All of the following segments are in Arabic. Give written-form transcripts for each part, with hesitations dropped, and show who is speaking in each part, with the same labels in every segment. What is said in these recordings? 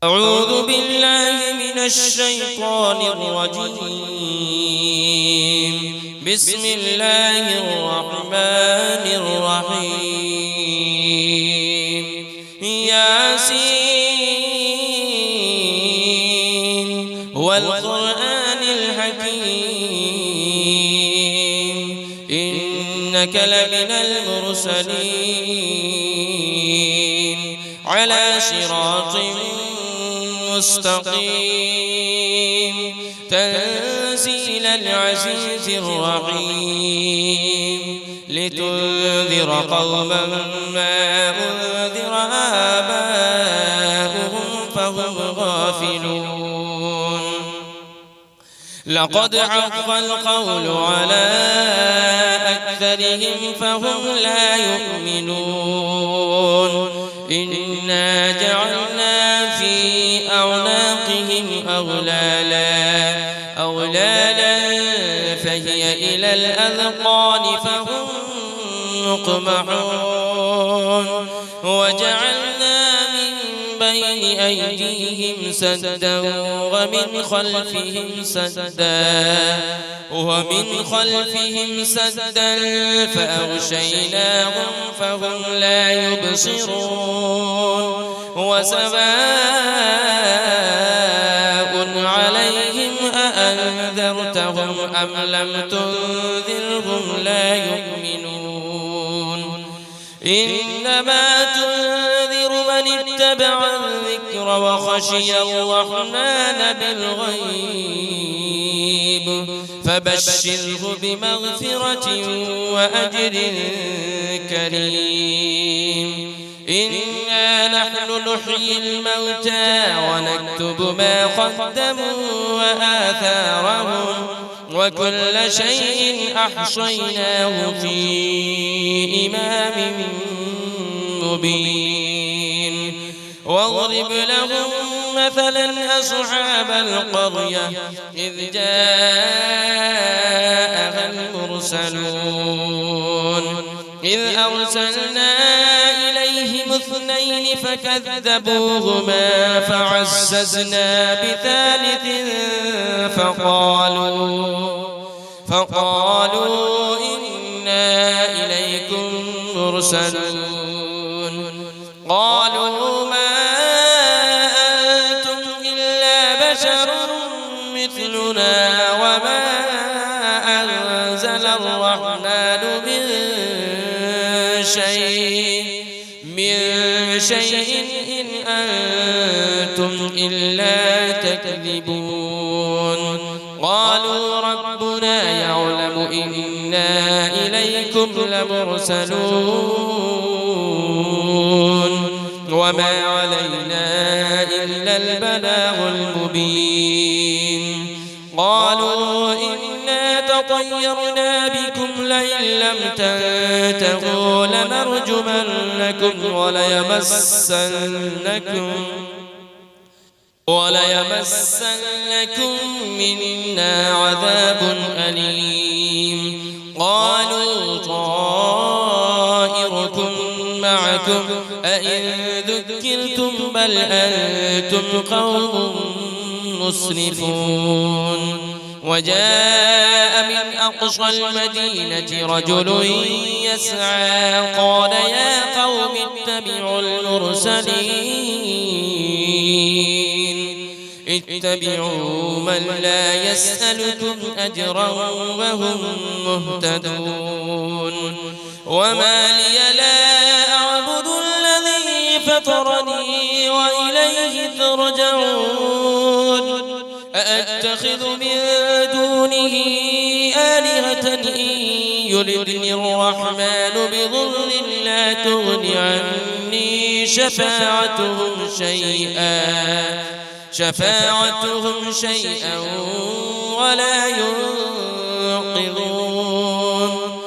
Speaker 1: أعوذ بالله من الشيطان الرجيم. بسم الله الرحمن الرحيم. ياسين والقرآن الحكيم إنك لمن المرسلين على صراط مستقيم تنزيل العزيز الرحيم لتنذر قوما ما أنذر آباؤهم فهم غافلون. لقد حق القول على أكثرهم فهم لا يؤمنون. إنا جعلنا في أعناقهم أغلالا فهي إلى الأذقان فهم مقمحون. وجعلنا من بين أيديهم سدا ومن خلفهم سدا فأغشيناهم فهم لا يبصرون. وسواء عليهم أأنذرتهم أم لم تنذرهم لا يؤمنون. إنما تنذر من اتبع الذكر وخشي الرحمن بالغيب فبشره بمغفرة وأجر كريم. إنا نحن نحيي الموتى ونكتب ما قدموا وآثارهم وكل شيء أحصيناه في إمام مبين. واضرب لهم مثلا أصحاب القرية إذ جاءها المرسلون إذ أرسلنا إليهم 2 فكذبوهما فعززنا بثالث فقالوا إنا إليكم مرسلون. قالوا ما أنتم إلا بشر مثلنا وما أنزل الرحمن من شيء إن أنتم إلا تكذبون. قالوا ربنا يعلم إنا إليكم لمرسلون وما علينا إلا البلاغ المبين. قالوا إنا تطيرنا بكم لئن لم تنتهوا لنرجمنكم وليمسنكم منا عذاب أليم. قالوا طائركم معكم أئن ذكرتم بل أنتم قوم مسرفون. وجاء من أقصى المدينة رجل يسعى قال يا قوم اتبعوا من لا يسألكم أجرا وهم مهتدون. وما لي لا أعبد الذي فطرني وإليه ترجعون. أأتخذ من دونه آلهة إن يردني الرحمن بضر لا تغن عني شفاعتهم شيئا ولا ينقذون.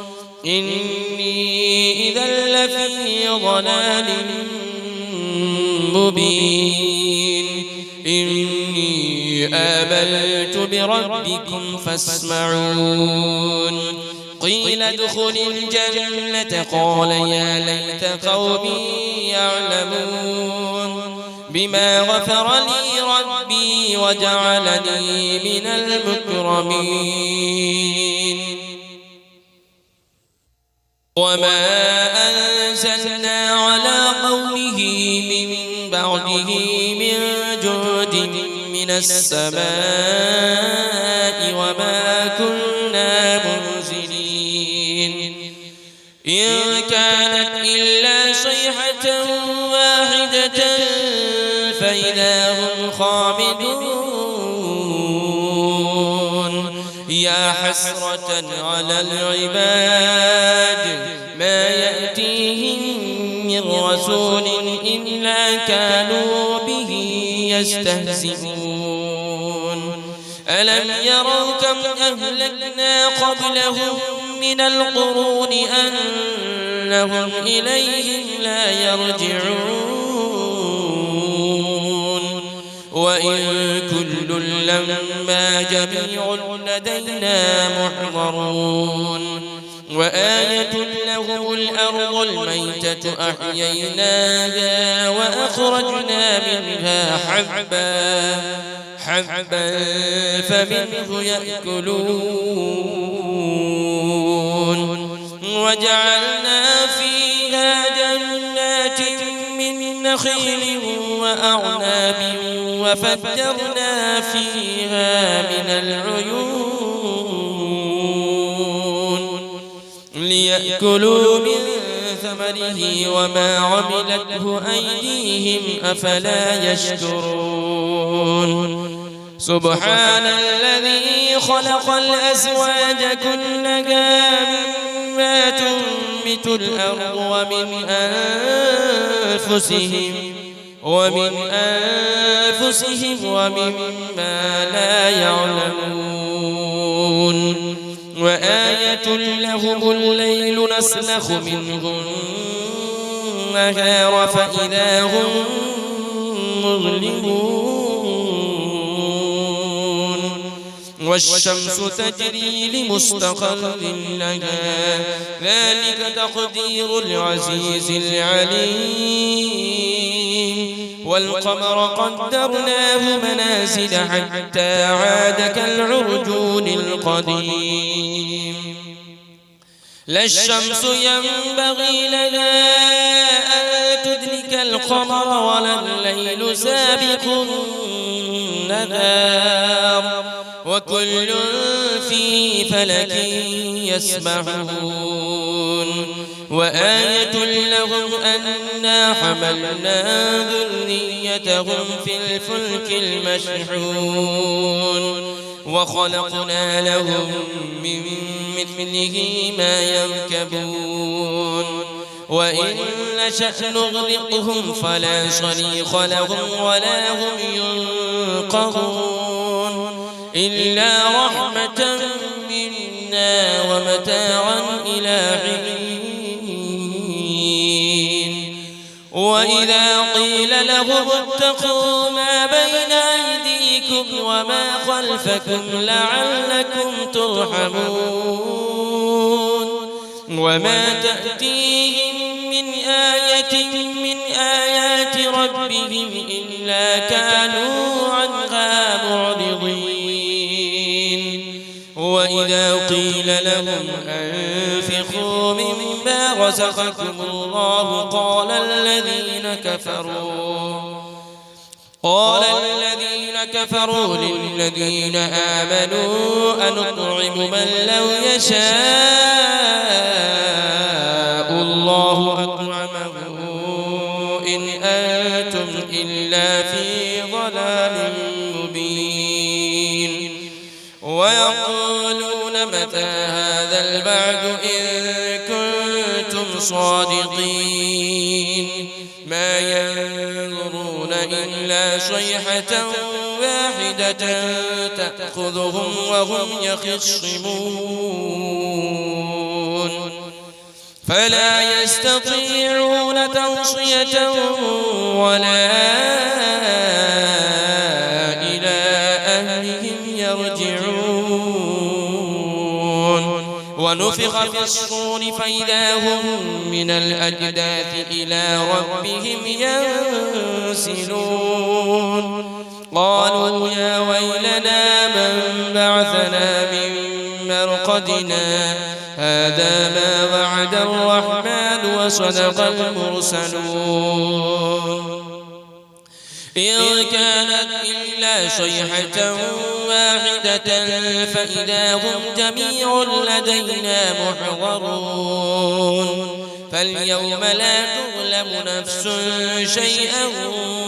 Speaker 1: إني إذا لفي ضلال مبين. إني آمنت بربكم فاسمعون. قيل ادخل الجنة قال يا ليت قومي يعلمون. بما غفر لي ربي وجعلني من المكرمين وما أنزلنا على قومه من بعده من جود من السماء وما كنا منزلين إن كانت إلا صيحة واحدة فإذا هم خامدون يا حسرة على العباد ما يأتيهم من رسول إلا كانوا به يستهزئون ألم يروا كم أهلكنا قبلهم من القرون أنهم إليهم لا يرجعون وإن كل لما جميع لدينا محضرون وآية لهم الأرض الميتة أحييناها وأخرجنا منها حبا فمنه يأكلون وجعلنا فيها جنات من نخيل وأعناب وفجرنا فيها من العيون ليأكلوا من ثمره وما عملته أيديهم أفلا يشكرون سبحان الذي خلق الأزواج كلها مما تنبت الأرض ومن أنفسهم ومما لا يعلمون وآية لهم الليل نسلخ منه النهار فإذا هم مظلمون والشمس تجري لمستقر لها ذلك تقدير العزيز العليم والقمر قدرناه منازل حتى عاد كالعرجون القديم لا الشمس ينبغي لها أن تدرك القمر ولا الليل سابق النهار وكل في فلك يسبحون وآية لهم أنا حملنا ذريتهم في الفلك المشحون وخلقنا لهم من مثله ما يركبون وإن نشأ نغرقهم فلا صريخ لهم ولا هم ينقذون إلا رحمة منا ومتاعا إلى حين وإذا قيل لهم اتقوا ما بين أيديكم وما خلفكم لعلكم ترحمون وما تأتيهم من آية من آيات ربهم إلا كانوا عنها معرضين وإذا قيل لهم أنفقوا مما رزقكم الله قال الذين كفروا للذين آمنوا أنطعم من لو يشاء الله أطعمه إن أنتم إلا في ضلال مبين ويقولون متى هذا البعد إن كنتم صادقين ما ينظرون إلا صيحة واحدة تأخذهم وهم يخصمون فلا يستطيعون توصية ولا إلى أهلهم يرجعون ونفخ في الصور فإذا هم من الأجداث إلى ربهم ينسلون قالوا يا ويلنا من بعثنا من مرقدنا هذا ما وعد الرحمن وصدق المرسلون إن كانت إلا صيحة واحدة فإذا هم جميع لدينا محضرون فاليوم لا تظلم نفس شيئا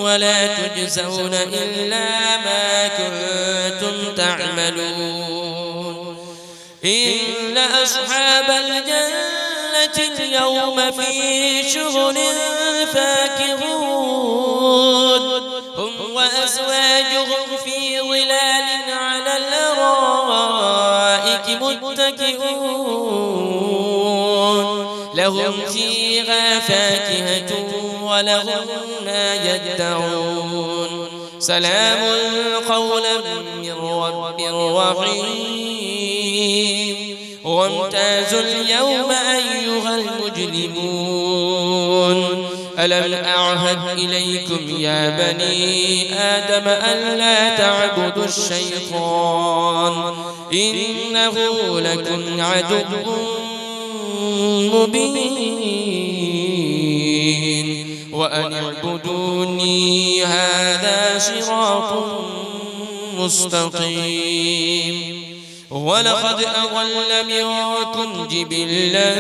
Speaker 1: ولا تجزون إلا ما كنتم تعملون إن أصحاب الجنة اليوم في شغل فاكهون هم وأزواجهم في ظلال على الأرائك متكئون لهم فيها فاكهة ولهم ما يدعون سلام قولا من رب رحيم وامتازوا اليوم أيها المجرمون ألم أعهد إليكم يا بني آدم ألا تعبدوا الشيطان إنه لكم عدو مبين وأن اعبدوني هذا صراط مستقيم ولقد أضل منكم جبلا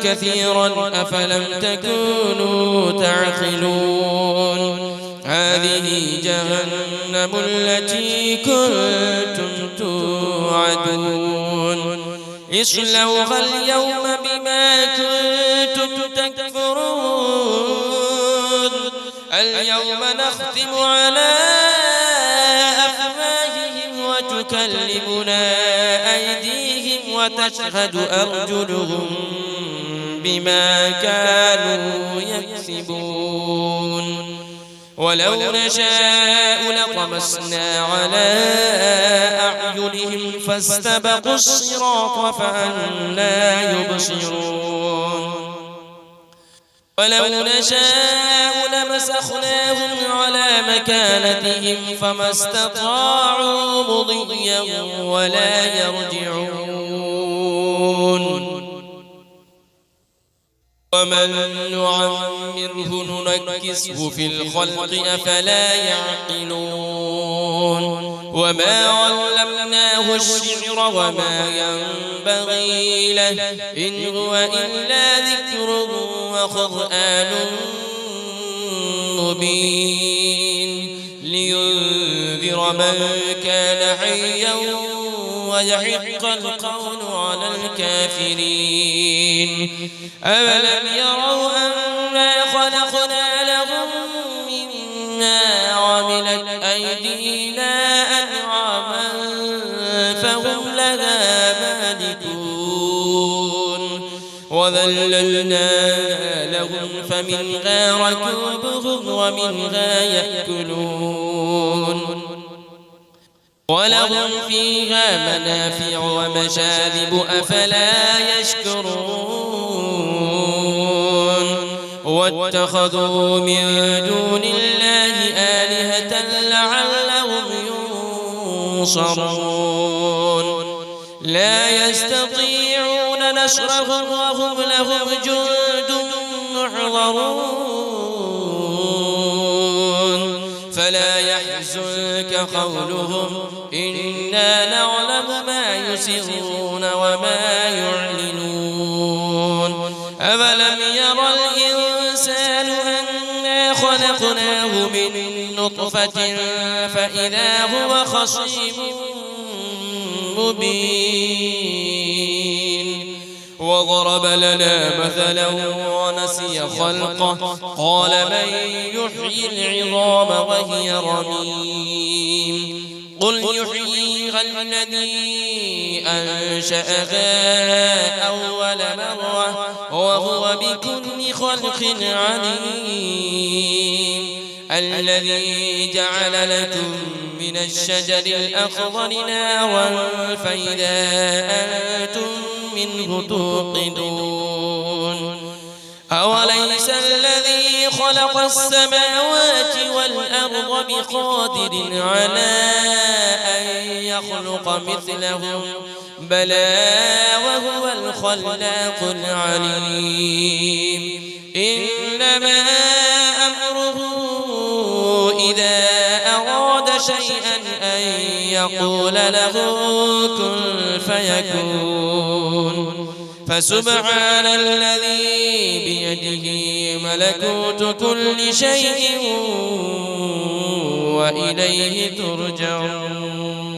Speaker 1: كثيرا أفلم تكونوا تعقلون هذه جهنم التي كنتم توعدون اصلوها اليوم بما كنتم تكفرون اليوم نختم على أفواههم وتكلمنا أيديهم وتشهد أرجلهم بما كانوا يكسبون ولو نشاء لطمسنا على أعينهم فاستبقوا الصراط فأنى يبصرون ولو نشاء لمسخناهم على مكانتهم فما استطاعوا مضيا ولا يرجعون ومن نعمره ننكسه في الخلق أفلا يعقلون وما علمناه الشعر وما ينبغي له إن هو إلا ذكر وقرآن مبين لينذر من كان حيا ويحق القول على الكافرين أولم يروا أنا خلقنا لهم مما عملت أيدينا أنعاما فهم لها مالكون وذللناها لهم فمنها ركوبهم ومنها يأكلون ولهم فيها منافع ومشارب أفلا يشكرون واتخذوا من دون الله آلهة لعلهم ينصرون لا يستطيعون نصرهم وهم لهم جند محضرون فلا يحزنك قولهم إنا نعلم ما يسرون وما يعلنون أولم يرى الإنسان أنا خلقناه من نطفة فإذا هو خصيم مبين وضرب لنا مثلا ونسي خلقه قال من يحيي العظام وهي رميم قل يحييها الذي أنشأها أول مرة وهو بكل خلق عليم الذي جعل لكم من الشجر الأخضر نارا فإذا أنتم منه توقدون أوليس الذي خلق السماوات والأرض بقادر على أن يخلق مثلهم بلى وهو الخلاق العليم إنما أمره إذا أراد شيئا أن يقول له كن فيكون فسبحان الذي بيده ملكوت كل شيء وإليه ترجعون